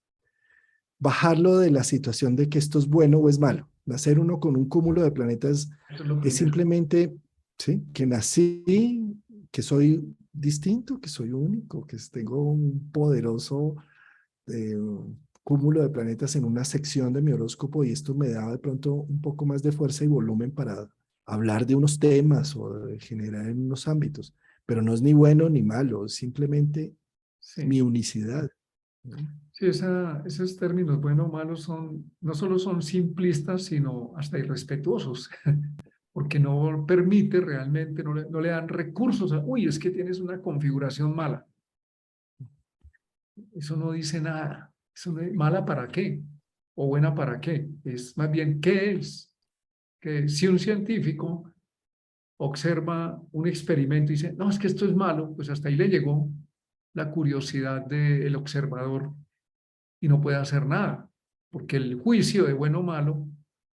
bajarlo de la situación de que esto es bueno o es malo. Nacer uno con un cúmulo de planetas Eso es lo es primero. simplemente, ¿sí? Que nací, que soy distinto, que soy único, que tengo un poderoso eh, cúmulo de planetas en una sección de mi horóscopo y esto me da de pronto un poco más de fuerza y volumen para hablar de unos temas o de generar en unos ámbitos. Pero no es ni bueno ni malo, es simplemente mi Sí, unicidad, ¿no? sí, esos términos bueno o malo son, no solo son simplistas, sino hasta irrespetuosos, porque no permite realmente, no le dan recursos. Uy, es que tienes una configuración mala. Eso no dice nada. Eso ¿mala para qué? ¿O buena para qué? Es más bien, ¿qué es? Que si un científico observa un experimento y dice, no, es que esto es malo, pues hasta ahí le llegó la curiosidad del observador y no puede hacer nada, porque el juicio de bueno o malo,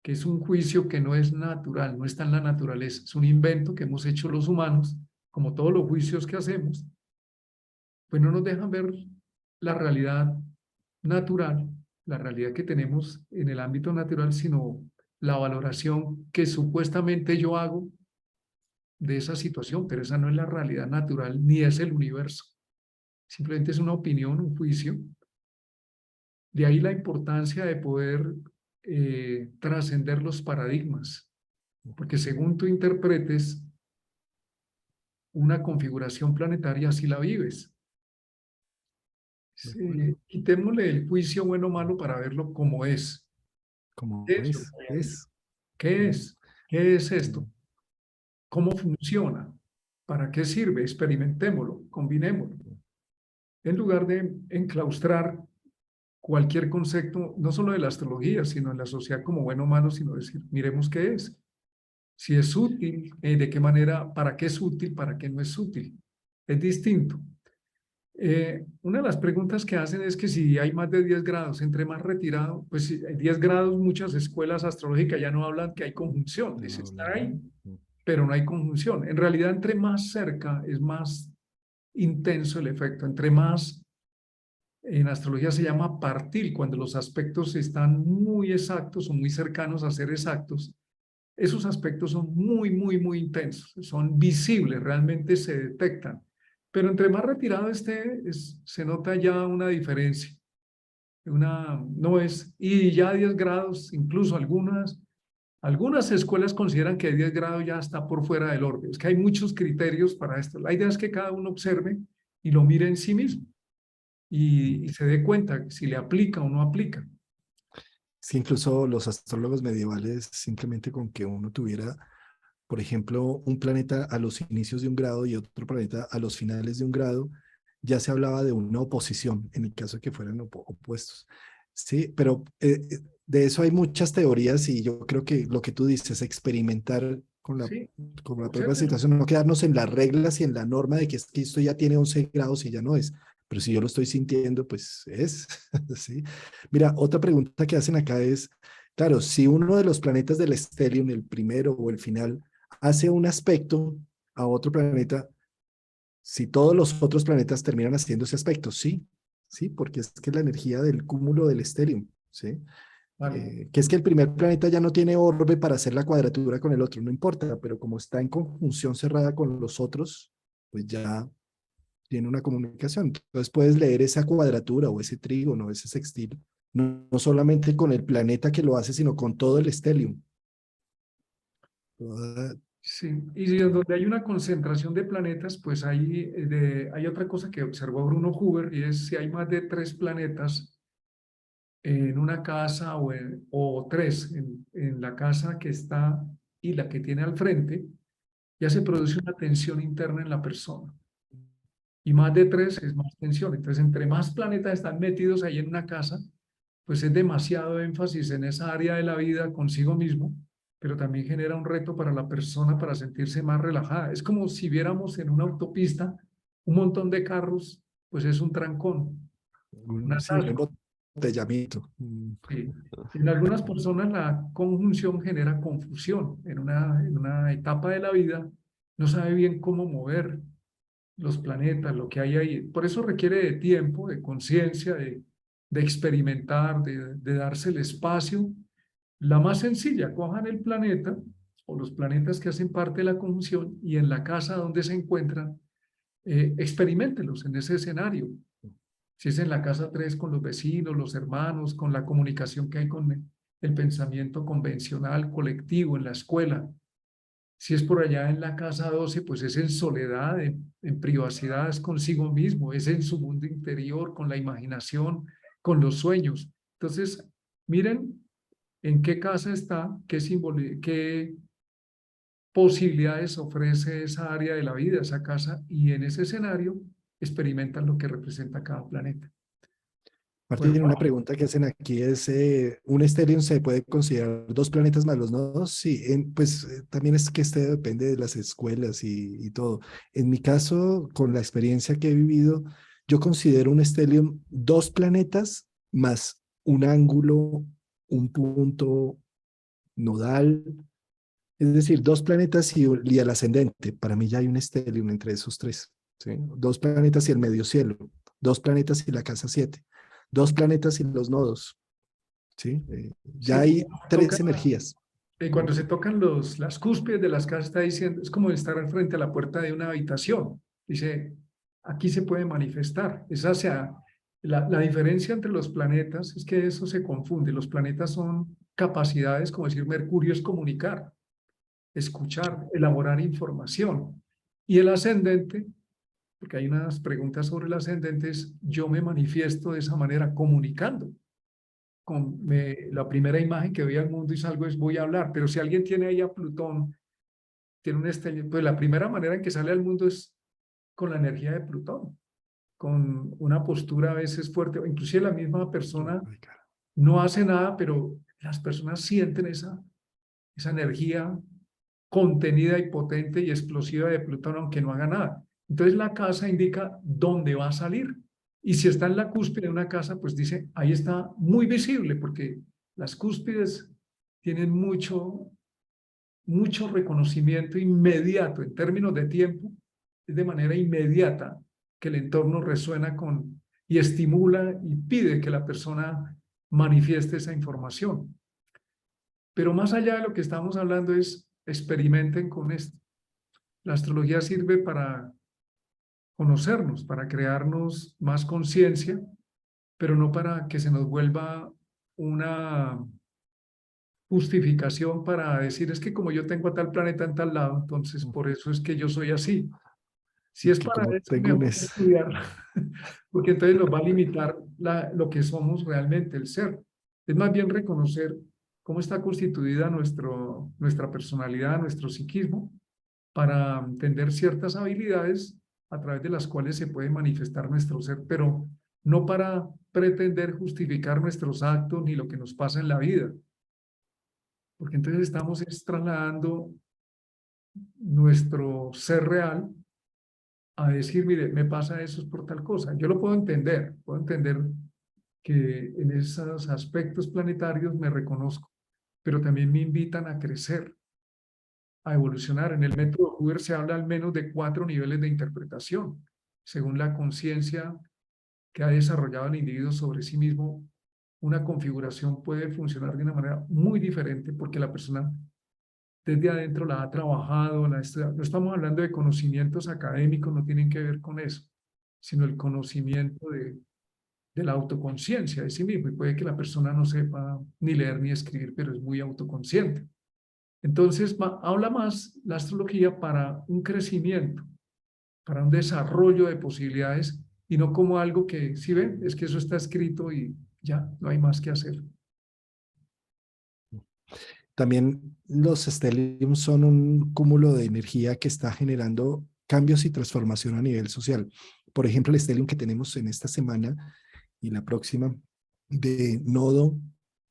que es un juicio que no es natural, no está en la naturaleza, es un invento que hemos hecho los humanos, como todos los juicios que hacemos, pues no nos dejan ver la realidad natural, la realidad que tenemos en el ámbito natural, sino la valoración que supuestamente yo hago de esa situación, pero esa no es la realidad natural ni es el universo. Simplemente es una opinión, un juicio. De ahí la importancia de poder trascender los paradigmas, porque según tú interpretes una configuración planetaria, así la vives. ¿De acuerdo? Quitémosle el juicio bueno o malo para verlo como es. Como Eso, es. ¿qué Mm, es? ¿Qué es mm, esto? ¿Cómo funciona? ¿Para qué sirve? Experimentémoslo, combinémoslo. En lugar de enclaustrar cualquier concepto, no solo de la astrología, sino en la sociedad como bueno o malo, sino decir, miremos qué es. Si es útil, de qué manera, para qué es útil, para qué no es útil. Es distinto. Una de las preguntas que hacen es que si hay más de 10 grados, entre más retirado, pues si hay 10 grados, muchas escuelas astrológicas ya no hablan que hay conjunción, no dice, está hablan, ahí, ¿no? Mm, pero no hay conjunción. En realidad, entre más cerca es más intenso el efecto, entre más, en astrología se llama partil, cuando los aspectos están muy exactos o muy cercanos a ser exactos, esos aspectos son muy, muy, muy intensos, son visibles, realmente se detectan. Pero entre más retirado esté, se nota ya una diferencia. No es, y ya 10 grados, incluso algunas escuelas consideran que 10 grados ya está por fuera del orden. Es que hay muchos criterios para esto. La idea es que cada uno observe y lo mire en sí mismo mm. y se dé cuenta si le aplica o no aplica. Sí, incluso los astrólogos medievales, simplemente con que uno tuviera, por ejemplo, un planeta a los inicios de un grado y otro planeta a los finales de un grado, ya se hablaba de una oposición, en el caso de que fueran opuestos. Sí, pero de eso hay muchas teorías y yo creo que lo que tú dices, experimentar Sí, con la propia observen. situación, no quedarnos en las reglas y en la norma de que, es que esto ya tiene 11 grados y ya no es. Pero si yo lo estoy sintiendo, pues es. ¿Sí? Mira, otra pregunta que hacen acá es, claro, si uno de los planetas del stellium, el primero o el final, hace un aspecto a otro planeta, si todos los otros planetas terminan haciendo ese aspecto, sí, sí, porque es que la energía del cúmulo del stellium, ¿sí? Vale. Que es que el primer planeta ya no tiene orbe para hacer la cuadratura con el otro, no importa, pero como está en conjunción cerrada con los otros, pues ya tiene una comunicación. Entonces puedes leer esa cuadratura o ese trígono, ese sextil, no solamente con el planeta que lo hace, sino con todo el stellium. Toda, Sí, y si en donde hay una concentración de planetas, pues hay otra cosa que observó Bruno Huber, y es si hay más de 3 planetas en una casa o 3 en la casa que está y la que tiene al frente, ya se produce una tensión interna en la persona. Y más de 3 es más tensión. Entonces, entre más planetas están metidos ahí en una casa, pues es demasiado énfasis en esa área de la vida consigo mismo, pero también genera un reto para la persona para sentirse más relajada. Es como si viéramos en una autopista un montón de carros, pues es un trancón, un Sí, un atasco. embotellamiento. Sí. En algunas personas la conjunción genera confusión. En una etapa de la vida no sabe bien cómo mover los planetas, lo que hay ahí. Por eso requiere de tiempo, de conciencia, de experimentar, de darse el espacio. La más sencilla, cojan el planeta o los planetas que hacen parte de la conjunción y en la casa donde se encuentran, experimentenlos en ese escenario. Si es en la casa 3 con los vecinos, los hermanos, con la comunicación que hay con el pensamiento convencional, colectivo, en la escuela. Si es por allá en la casa 12, pues es en soledad, en privacidad, es consigo mismo, es en su mundo interior, con la imaginación, con los sueños. Entonces, miren en qué casa está, qué posibilidades ofrece esa área de la vida, esa casa, y en ese escenario experimentan lo que representa cada planeta. Pues Martín, una pregunta que hacen aquí es, ¿un estelion se puede considerar 2 planetas más los nodos? Sí, pues también es que este depende de las escuelas y todo. En mi caso, con la experiencia que he vivido, yo considero un estelion 2 planetas más un ángulo, un punto nodal, es decir, 2 planetas y el ascendente. Para mí ya hay un estelion entre esos 3. ¿Sí? 2 planetas y el medio cielo, 2 planetas y la casa 7, 2 planetas y los nodos. ¿Sí? sí, Ya hay 3 energías. cuando se tocan las cúspides de las casas, está diciendo, es como estar al frente a la puerta de una habitación. Dice, aquí se puede manifestar. La diferencia entre los planetas es que eso se confunde. Los planetas son capacidades, como decir, Mercurio es comunicar, escuchar, elaborar información. Y el ascendente, porque hay unas preguntas sobre el ascendente, es yo me manifiesto de esa manera, comunicando la primera imagen que doy al mundo y salgo es voy a hablar, pero si alguien tiene ahí a Plutón, tiene un estrella, pues la primera manera en que sale al mundo es con la energía de Plutón, con una postura a veces fuerte, o inclusive la misma persona no hace nada, pero las personas sienten esa energía contenida y potente y explosiva de Plutón, aunque no haga nada. Entonces la casa indica dónde va a salir. Y si está en la cúspide de una casa, pues dice, ahí está muy visible, porque las cúspides tienen mucho reconocimiento inmediato en términos de tiempo, es de manera inmediata que el entorno resuena y estimula y pide que la persona manifieste esa información. Pero más allá de lo que estamos hablando es experimenten con esto. La astrología sirve para conocernos, para crearnos más conciencia, pero no para que se nos vuelva una justificación para decir es que como yo tengo a tal planeta en tal lado, entonces por eso es que yo soy así. Si Y es que para como eso, tengo un mejor no estudiarla, porque entonces nos va a limitar lo que somos realmente, el ser. Es más bien reconocer cómo está constituida nuestra personalidad, nuestro psiquismo, para entender ciertas habilidades a través de las cuales se puede manifestar nuestro ser, pero no para pretender justificar nuestros actos ni lo que nos pasa en la vida, porque entonces estamos trasladando nuestro ser real a decir, mire, me pasa eso es por tal cosa. Yo lo puedo entender que en esos aspectos planetarios me reconozco, pero también me invitan a crecer, a evolucionar. En el método Huber se habla al menos de 4 niveles de interpretación, según la conciencia que ha desarrollado el individuo sobre sí mismo. Una configuración puede funcionar de una manera muy diferente porque la persona desde adentro la ha trabajado, la ha estudiado. No estamos hablando de conocimientos académicos, no tienen que ver con eso, sino el conocimiento de la autoconciencia de sí mismo. Y puede que la persona no sepa ni leer ni escribir, pero es muy autoconsciente. Entonces, habla más la astrología para un crecimiento, para un desarrollo de posibilidades y no como algo que, si ven, es que eso está escrito y ya, no hay más que hacer. También los stelliums son un cúmulo de energía que está generando cambios y transformación a nivel social. Por ejemplo, el stellium que tenemos en esta semana y la próxima de Nodo,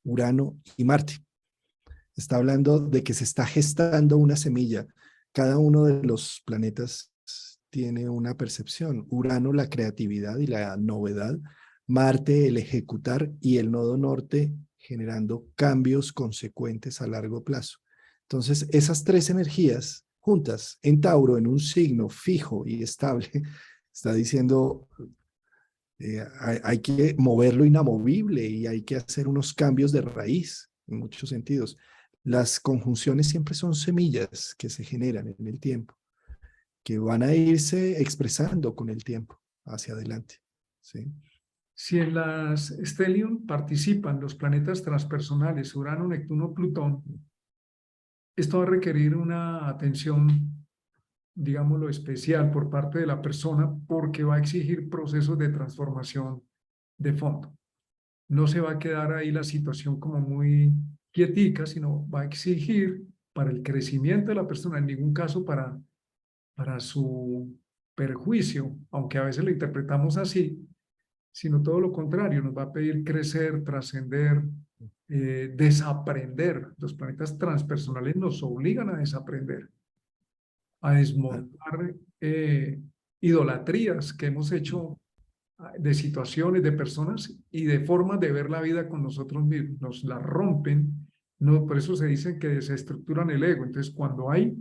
Urano y Marte. Está hablando de que se está gestando una semilla. Cada uno de los planetas tiene una percepción. Urano, la creatividad y la novedad. Marte, el ejecutar, y el nodo norte generando cambios consecuentes a largo plazo. Entonces, esas tres energías juntas en Tauro, en un signo fijo y estable, está diciendo hay que mover lo inamovible y hay que hacer unos cambios de raíz en muchos sentidos. Las conjunciones siempre son semillas que se generan en el tiempo, que van a irse expresando con el tiempo hacia adelante. ¿Sí? Si en las stellium participan los planetas transpersonales, Urano, Neptuno, Plutón, esto va a requerir una atención, digámoslo, especial por parte de la persona porque va a exigir procesos de transformación de fondo. No se va a quedar ahí la situación como muy quietica, sino va a exigir para el crecimiento de la persona, en ningún caso para su perjuicio, aunque a veces lo interpretamos así, sino todo lo contrario, nos va a pedir crecer, trascender, desaprender. Los planetas transpersonales nos obligan a desaprender, a Ah, desmontar idolatrías que hemos hecho de situaciones, de personas y de formas de ver la vida con nosotros mismos. Nos la rompen, no, por eso se dicen que desestructuran el ego. Entonces, cuando hay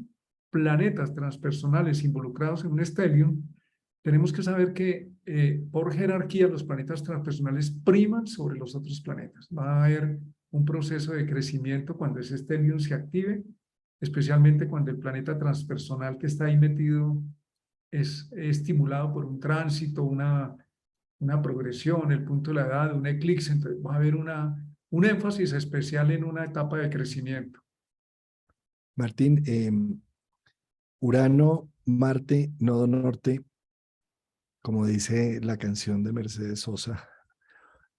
planetas transpersonales involucrados en un stellium, tenemos que saber que por jerarquía los planetas transpersonales priman sobre los otros planetas. Va a haber un proceso de crecimiento cuando ese stellium se active, especialmente cuando el planeta transpersonal que está ahí metido es estimulado por un tránsito, una progresión, el punto de la edad, un eclipse. Entonces va a haber un énfasis especial en una etapa de crecimiento. Martín, Urano, Marte, nodo norte, como dice la canción de Mercedes Sosa,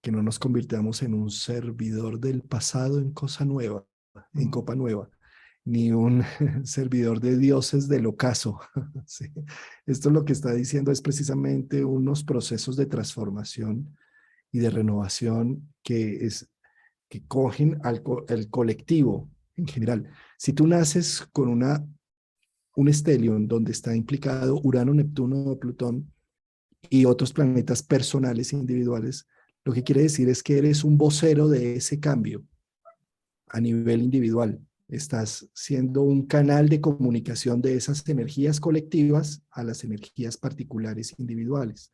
que no nos convirtamos en un servidor del pasado en cosa nueva, en copa nueva, ni un servidor de dioses del ocaso. ¿Sí? Esto lo que está diciendo es precisamente unos procesos de transformación y de renovación que cogen al colectivo en general. Si tú naces con un stellium donde está implicado Urano, Neptuno, Plutón y otros planetas personales e individuales, lo que quiere decir es que eres un vocero de ese cambio a nivel individual. Estás siendo un canal de comunicación de esas energías colectivas a las energías particulares individuales.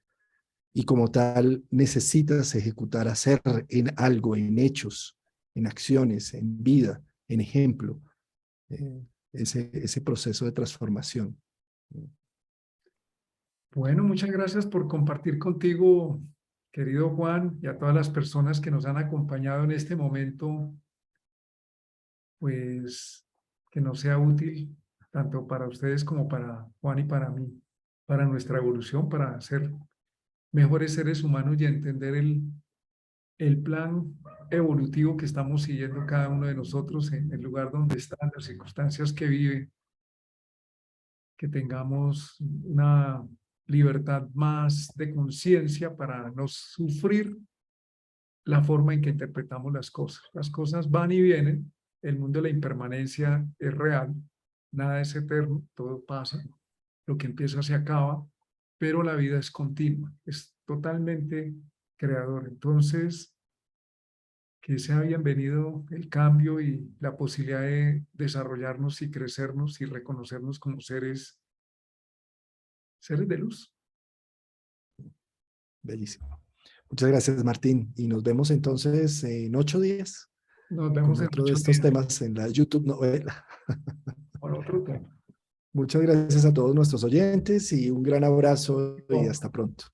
Y como tal, necesitas ejecutar, hacer en algo, en hechos, en acciones, en vida, en ejemplo, ese proceso de transformación. Bueno, muchas gracias por compartir contigo, querido Juan, y a todas las personas que nos han acompañado en este momento, pues que nos sea útil tanto para ustedes como para Juan y para mí, para nuestra evolución, para ser mejores seres humanos y entender el plan evolutivo que estamos siguiendo cada uno de nosotros en el lugar donde están, las circunstancias que vive, que tengamos una libertad más de conciencia para no sufrir la forma en que interpretamos las cosas. Las cosas van y vienen, el mundo de la impermanencia es real, nada es eterno, todo pasa, lo que empieza se acaba, pero la vida es continua, es totalmente creador. Entonces, que sea bienvenido el cambio y la posibilidad de desarrollarnos y crecernos y reconocernos como seres de luz. Bellísimo. Muchas gracias, Martín. Y nos vemos entonces en 8 días Nos con vemos en otro de 8 estos días temas en la YouTube novela. con otro tema. Muchas gracias a todos nuestros oyentes y un gran abrazo y hasta pronto.